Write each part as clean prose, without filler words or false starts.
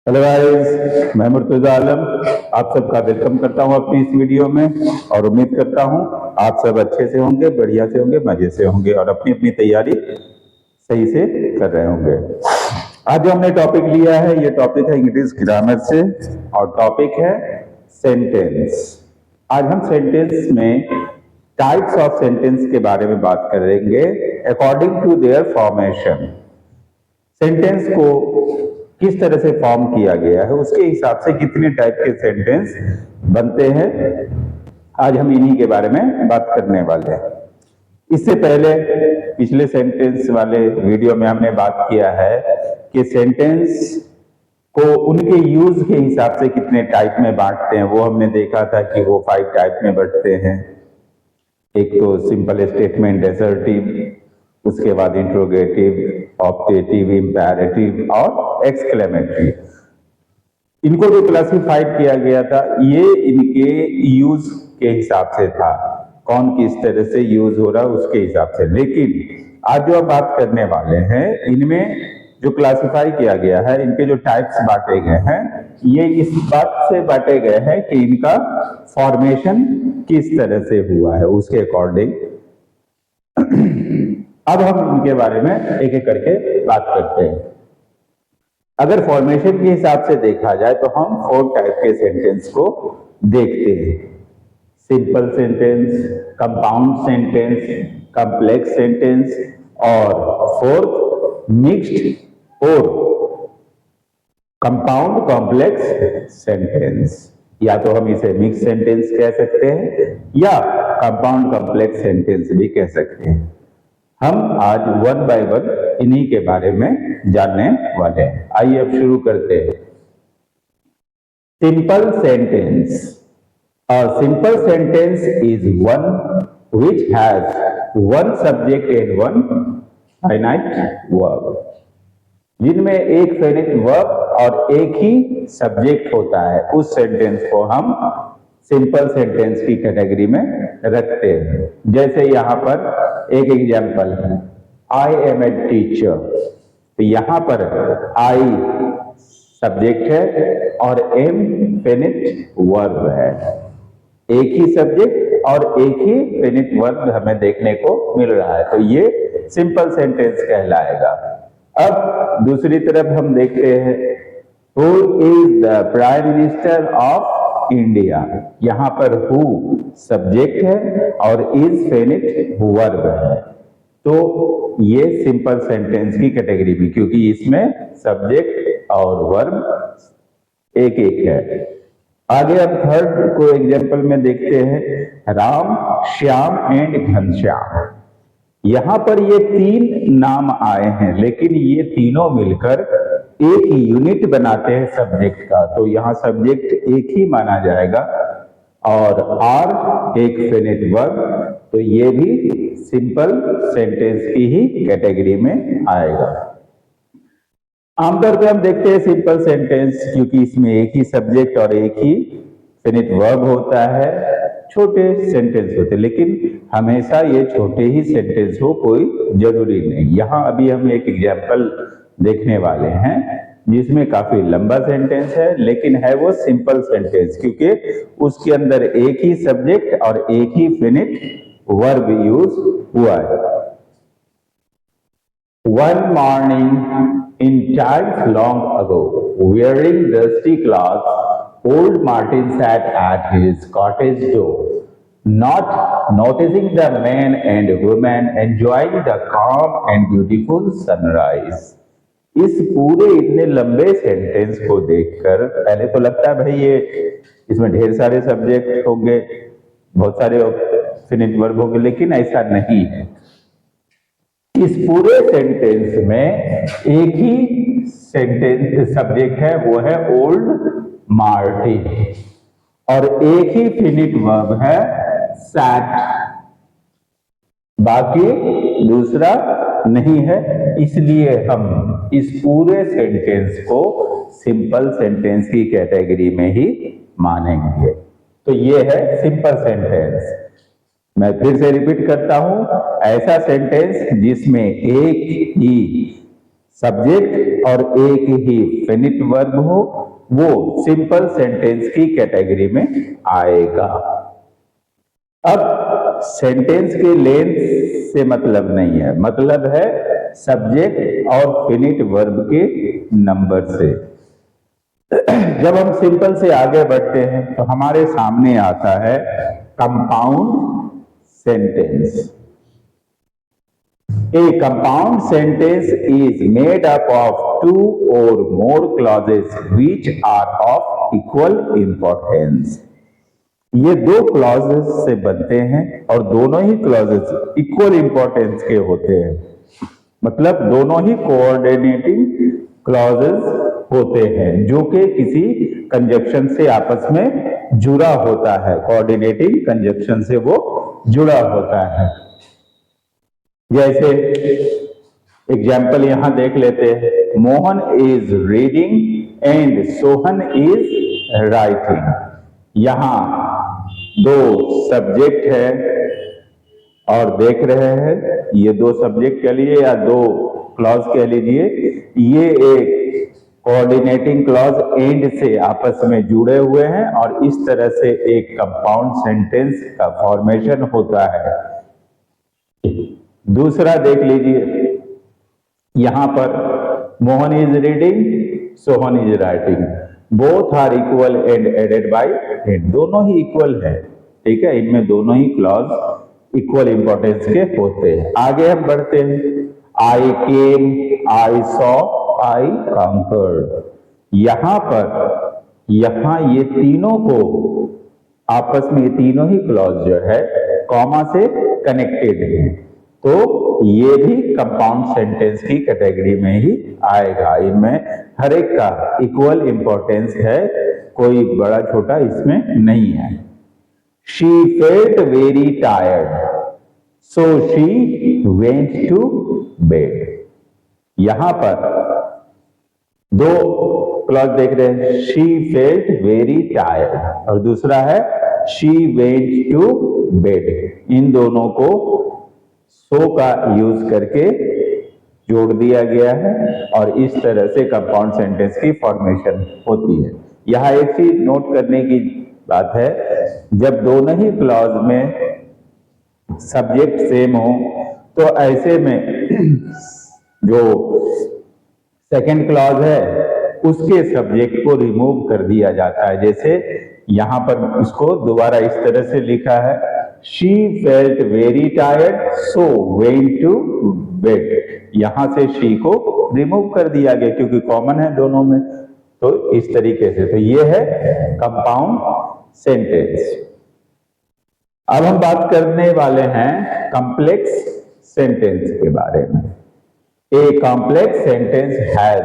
Hello guys, मैं मुर्तजा आलम आप सबका वेलकम करता हूं अपनी इस वीडियो में। और उम्मीद करता हूं आप सब अच्छे से होंगे, बढ़िया से होंगे, मजे से होंगे और अपनी अपनी तैयारी सही से कर रहे होंगे। आज जो हमने टॉपिक लिया है, ये टॉपिक है इंग्लिश ग्रामर से और टॉपिक है सेंटेंस। आज हम सेंटेंस में टाइप्स ऑफ सेंटेंस के बारे में बात करेंगे according to their formation. Sentence को किस तरह से फॉर्म किया गया है, उसके हिसाब से कितने टाइप के सेंटेंस बनते हैं, आज हम इन्हीं के बारे में बात करने वाले हैं। इससे पहले पिछले सेंटेंस वाले वीडियो में हमने बात किया है कि सेंटेंस को उनके यूज के हिसाब से कितने टाइप में बांटते हैं। वो हमने देखा था कि वो 5 टाइप में बढ़ते हैं। एक तो सिंपल स्टेटमेंट, असर्टिव, उसके बाद इंट्रोगेटिव, ऑप्टेटिव, इंपैरेटिव और एक्सक्लेमेटरी। इनको जो क्लासिफाइड किया गया था, ये इनके यूज के हिसाब से था, कौन किस तरह से यूज हो रहा है उसके हिसाब से। लेकिन आज जो हम बात करने वाले हैं, इनमें जो क्लासिफाई किया गया है, इनके जो टाइप्स बांटे गए हैं, ये इस बात से बांटे गए हैं कि इनका फॉर्मेशन किस तरह से हुआ है, उसके अकॉर्डिंग अब हम इनके बारे में एक एक करके बात करते हैं। अगर फॉर्मेशन के हिसाब से देखा जाए तो हम 4 टाइप के सेंटेंस को देखते हैं। Simple sentence, compound sentence, complex sentence और फोर्थ मिक्स्ड और कंपाउंड कॉम्प्लेक्स सेंटेंस। या तो हम इसे मिक्स सेंटेंस कह सकते हैं या कंपाउंड कॉम्प्लेक्स सेंटेंस भी कह सकते हैं। हम आज 1 बाय 1 इन्हीं के बारे में जानने वाले हैं। आइए अब शुरू करते हैं। Simple sentence. A simple sentence is one which has one subject and one finite verb, जिनमें एक finite verb और एक ही सब्जेक्ट होता है। उस सेंटेंस को हम सिंपल सेंटेंस की कैटेगरी में रखते हैं। जैसे यहां पर एक एग्जांपल है, आई एम ए टीचर। तो यहां पर आई सब्जेक्ट है और एम फिनिट वर्ब है। एक ही सब्जेक्ट और एक ही फिनिट वर्ब हमें देखने को मिल रहा है, तो ये सिंपल सेंटेंस कहलाएगा। अब दूसरी तरफ हम देखते हैं, who is the prime minister of India. यहां पर हु सब्जेक्ट है और इज फिनिट वर्ब है, तो ये सिंपल सेंटेंस की कैटेगरी में, क्योंकि इसमें सब्जेक्ट और वर्ब एक एक है। आगे हम थर्ड को एग्जांपल में देखते हैं, राम, श्याम एंड घनश्याम। यहां पर ये 3 नाम आए हैं, लेकिन ये तीनों मिलकर एक यूनिट बनाते हैं सब्जेक्ट का, तो यहां सब्जेक्ट एक ही माना जाएगा और आर एक फिनिट वर्ब, तो ये भी सिंपल सेंटेंस की ही कैटेगरी में आएगा। आमतौर पर हम देखते हैं सिंपल सेंटेंस, क्योंकि इसमें एक ही सब्जेक्ट और एक ही फिनिट वर्ब होता है, छोटे सेंटेंस होते हैं। लेकिन हमेशा ये छोटे ही सेंटेंस हो, कोई जरूरी नहीं। यहां अभी हम एक एग्जांपल देखने वाले हैं जिसमें काफी लंबा सेंटेंस है, लेकिन है वो सिंपल सेंटेंस, क्योंकि उसके अंदर एक ही सब्जेक्ट और एक ही फिनिट वर्ब यूज हुआ है। One morning in times long ago, wearing dusty clothes, old Martin sat at his cottage door, not noticing the men and women enjoying the calm and beautiful sunrise. इस पूरे इतने लंबे sentence को देखकर पहले तो लगता है भाई ये इसमें ढेर सारे सब्जेक्ट होंगे, बहुत सारे फिनिट वर्ब होंगे, लेकिन ऐसा नहीं है। इस पूरे सेंटेंस में एक ही सेंटेंस सब्जेक्ट है, वो है ओल्ड मार्टिन, और एक ही फिनिट वर्ब है सैट, बाकी दूसरा नहीं है। इसलिए हम इस पूरे सेंटेंस को सिंपल सेंटेंस की कैटेगरी में ही मानेंगे। तो ये है सिंपल सेंटेंस। मैं फिर से रिपीट करता हूं, ऐसा सेंटेंस जिसमें एक ही सब्जेक्ट और एक ही फिनिट वर्ब हो, वो सिंपल सेंटेंस की कैटेगरी में आएगा। अब सेंटेंस के लेंथ से मतलब नहीं है, मतलब है सब्जेक्ट और फिनिट वर्ब के नंबर से। जब हम सिंपल से आगे बढ़ते हैं तो हमारे सामने आता है compound sentence. A compound sentence is made up of two or more clauses which are of equal importance. ये दो क्लॉजेस से बनते हैं और दोनों ही क्लॉजेस इक्वल इंपॉर्टेंस के होते हैं, मतलब दोनों ही कोऑर्डिनेटिंग क्लॉजेस होते हैं जो कि किसी कंजक्शन से आपस में जुड़ा होता है, कोऑर्डिनेटिंग कंजक्शन से वो जुड़ा होता है। जैसे एग्जाम्पल यहां देख लेते हैं, Mohan is reading and Sohan is writing. यहां दो सब्जेक्ट है और देख रहे हैं, ये दो सब्जेक्ट कह लीजिए या दो क्लॉज कह लीजिए, ये एक कोऑर्डिनेटिंग क्लॉज एंड से आपस में जुड़े हुए हैं और इस तरह से एक कंपाउंड सेंटेंस का फॉर्मेशन होता है। दूसरा देख लीजिए, यहां पर Mohan is reading, Sohan is writing, both are equal and added by and, दोनों ही इक्वल है, ठीक है, इनमें दोनों ही क्लॉज इक्वल इंपॉर्टेंस के होते हैं। आगे हम बढ़ते हैं, आई केम, आई सॉ, आई कॉन्कर्ड। यहां पर ये तीनों को आपस में, ये तीनों ही क्लॉज जो है कॉमा से कनेक्टेड है, तो ये भी कंपाउंड सेंटेंस की कैटेगरी में ही आएगा। इनमें हर एक का इक्वल इंपॉर्टेंस है, कोई बड़ा छोटा इसमें नहीं है। She felt very tired so she went to bed. यहां पर दो क्लॉज देख रहे हैं, शी फेल्ट वेरी टायर्ड और दूसरा है शी वेंट टू बेड। इन दोनों को सो का यूज करके जोड़ दिया गया है और इस तरह से कंपाउंड सेंटेंस की फॉर्मेशन होती है। यहां एक चीज नोट करने की बात है, जब दोनों ही क्लॉज में सब्जेक्ट सेम हो तो ऐसे में जो सेकंड क्लॉज है उसके सब्जेक्ट को रिमूव कर दिया जाता है। जैसे यहां पर इसको दोबारा इस तरह से लिखा है, she felt very tired so went to bed. यहां से शी को रिमूव कर दिया गया क्योंकि कॉमन है दोनों में, तो इस तरीके से, तो ये है कंपाउंड सेंटेंस। अब हम बात करने वाले हैं कॉम्प्लेक्स सेंटेंस के बारे में। A complex sentence has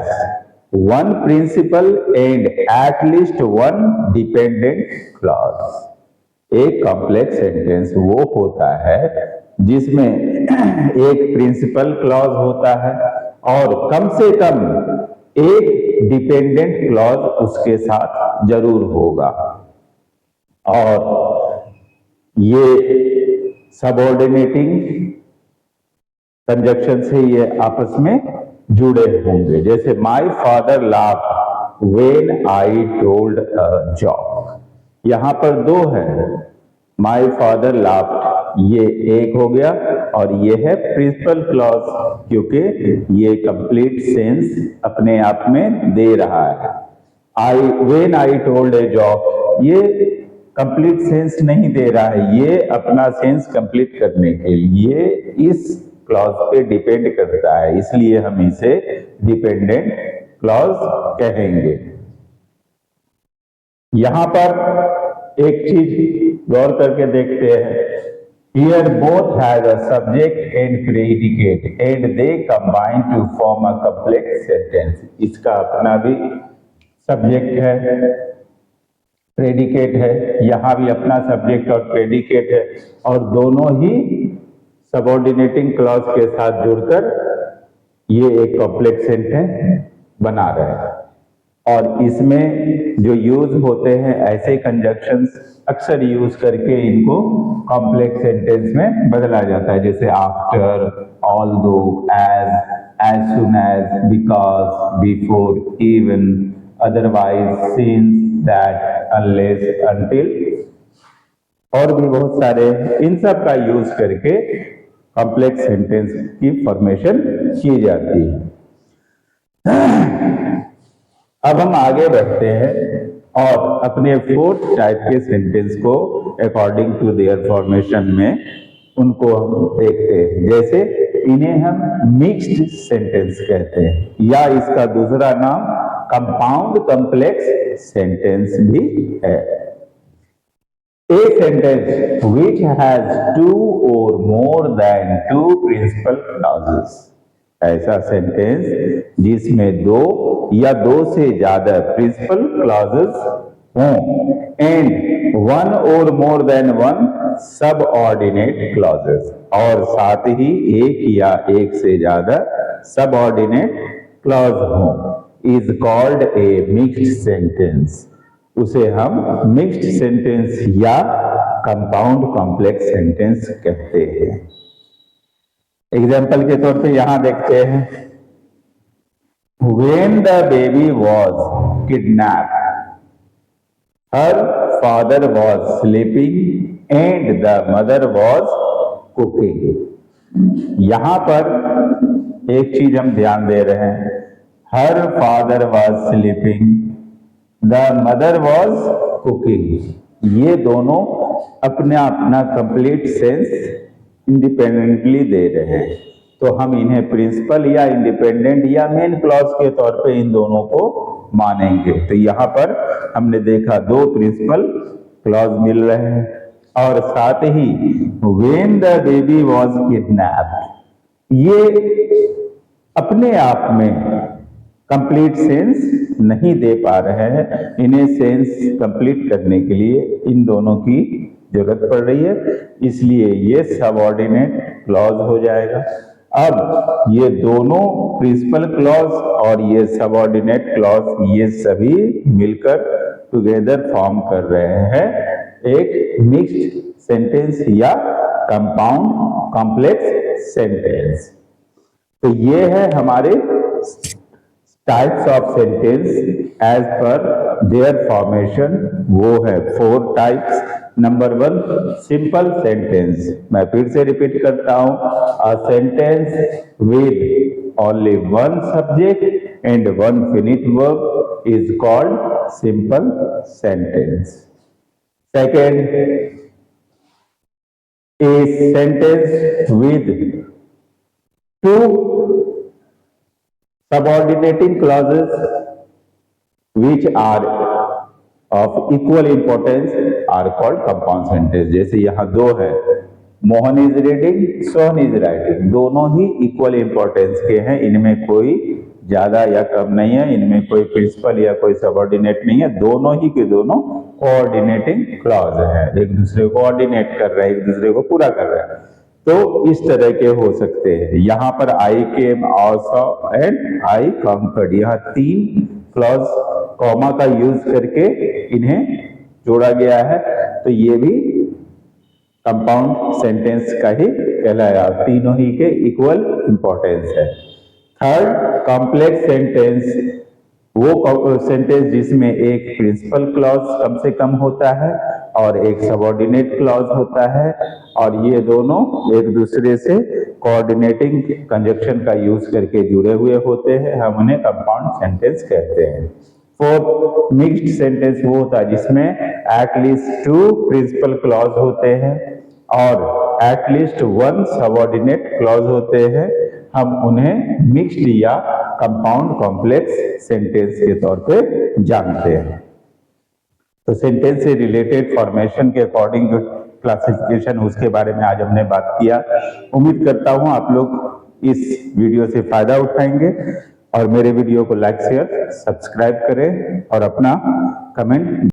one principal and at least one dependent clause. एक कॉम्प्लेक्स सेंटेंस वो होता है जिसमें एक प्रिंसिपल क्लॉज होता है और कम से कम एक डिपेंडेंट क्लॉज उसके साथ जरूर होगा, और ये सबऑर्डिनेटिंग कंजक्शन से ये आपस में जुड़े होंगे। जैसे my father laughed when I told a joke. यहां पर दो है, माई फादर लाफ्ड ये एक हो गया और ये है प्रिंसिपल क्लॉज क्योंकि ये कंप्लीट सेंस अपने आप में दे रहा है। I when I told a joke ये कंप्लीट सेंस नहीं दे रहा है, ये अपना सेंस कंप्लीट करने के लिए इस क्लॉज पे डिपेंड करता है, इसलिए हम इसे डिपेंडेंट क्लॉज कहेंगे। यहां पर एक चीज गौर करके देखते हैं, here both has a subject and predicate and they combine to form a complex sentence. इसका अपना भी सब्जेक्ट है, प्रेडिकेट है, यहां भी अपना सब्जेक्ट और प्रेडिकेट है और दोनों ही सबऑर्डिनेटिंग क्लॉज के साथ जुड़कर ये एक कॉम्प्लेक्स सेंटेंस बना रहे हैं। और इसमें जो यूज होते हैं ऐसे कंजक्शंस अक्सर यूज करके इनको कॉम्प्लेक्स सेंटेंस में बदला जाता है, जैसे after, although, as soon as, because, before, even, otherwise, since, that, unless, until और भी बहुत सारे। इन सब का यूज करके कॉम्प्लेक्स सेंटेंस की फॉर्मेशन की जाती है। अब हम आगे बढ़ते हैं और अपने फोर्थ टाइप के सेंटेंस को अकॉर्डिंग टू देयर फॉर्मेशन में उनको हम देखते हैं। जैसे इन्हें हम मिक्स्ड सेंटेंस कहते हैं, या इसका दूसरा नाम कंपाउंड कॉम्प्लेक्स सेंटेंस भी है। A sentence which has two or more than two principal clauses, ऐसा सेंटेंस जिसमें दो या दो से ज्यादा प्रिंसिपल क्लॉजेस हों एंड वन और मोर देन वन सब ऑर्डिनेट क्लॉजेस, और साथ ही एक या एक से ज्यादा सब ऑर्डिनेट क्लॉज हों, is called a mixed sentence. उसे हम मिक्स्ड सेंटेंस या कंपाउंड कॉम्प्लेक्स सेंटेंस कहते हैं। एग्जाम्पल के तौर पे यहां देखते हैं, When the baby was kidnapped, her father was sleeping and the mother was cooking. यहां पर एक चीज हम ध्यान दे रहे हैं, her father was sleeping, the mother was cooking। ये दोनों अपना अपना कंप्लीट सेंस इंडिपेंडेंटली दे रहे हैं, तो हम इन्हें प्रिंसिपल या इंडिपेंडेंट या मेन क्लॉज के तौर पे इन दोनों को मानेंगे। तो यहाँ पर हमने देखा दो प्रिंसिपल क्लॉज मिल रहे हैं, और साथ ही when the baby was kidnapped, ये अपने आप में कंप्लीट सेंस नहीं दे पा रहे हैं। इन्हें सेंस कंप्लीट करने के लिए इन दोनों की जरूरत पड़ रही है, इसलिए ये सबऑर्डिनेट क्लॉज हो जाएगा। अब ये दोनों प्रिंसिपल क्लॉज और ये सबऑर्डिनेट क्लॉज, ये सभी मिलकर टुगेदर फॉर्म कर रहे हैं एक मिक्स्ड सेंटेंस या कंपाउंड कॉम्प्लेक्स सेंटेंस। तो ये है हमारे टाइप्स ऑफ सेंटेंस एज पर देयर फॉर्मेशन। वो है 4 टाइप्स। नंबर 1 सिंपल सेंटेंस, मैं फिर से रिपीट करता हूं, a sentence with only one subject and one finite verb is called simple sentence. Second, a sentence with 2 subordinating clauses which are of equal importance are called compound sentence। जैसे यहाँ दो है, Mohan is reading, Sohan is writing, दोनों ही equal importance के हैं, इनमें कोई ज्यादा या कम नहीं है, इनमें कोई प्रिंसिपल या कोई सबऑर्डिनेट नहीं है, दोनों ही के दोनों कोऑर्डिनेटिंग क्लॉज है, एक दूसरे को कोऑर्डिनेट कर रहे हैं, एक दूसरे को पूरा कर रहे हैं। तो इस तरह के हो सकते हैं। यहाँ पर आई केम, ऑल्सो एंड आई कॉन्कर्ड, यहाँ 3 क्लॉज कॉमा का यूज करके इन्हें जोड़ा गया है, तो ये भी कंपाउंड सेंटेंस का ही कहलाया, तीनों ही के इक्वल इंपॉर्टेंस है। थर्ड, कॉम्प्लेक्स सेंटेंस, वो सेंटेंस जिसमें एक प्रिंसिपल क्लॉज कम से कम होता है और एक सबऑर्डिनेट क्लॉज होता है, और ये दोनों एक दूसरे से कोऑर्डिनेटिंग कंजक्शन का यूज करके जुड़े हुए होते हैं, हम उन्हें कंपाउंड सेंटेंस कहते हैं। फोर्थ, मिक्स्ड सेंटेंस वो होता है जिसमें एटलीस्ट 2 प्रिंसिपल क्लॉज होते हैं और एटलीस्ट 1 सबऑर्डिनेट क्लॉज होते हैं, हम उन्हें मिक्स्ड या कंपाउंड कॉम्प्लेक्स सेंटेंस के तौर पे जानते हैं। तो सेंटेंस से रिलेटेड फॉर्मेशन के अकॉर्डिंग जो क्लासिफिकेशन उसके बारे में आज हमने बात किया। उम्मीद करता हूं आप लोग इस वीडियो से फायदा उठाएंगे और मेरे वीडियो को लाइक शेयर सब्सक्राइब करें और अपना कमेंट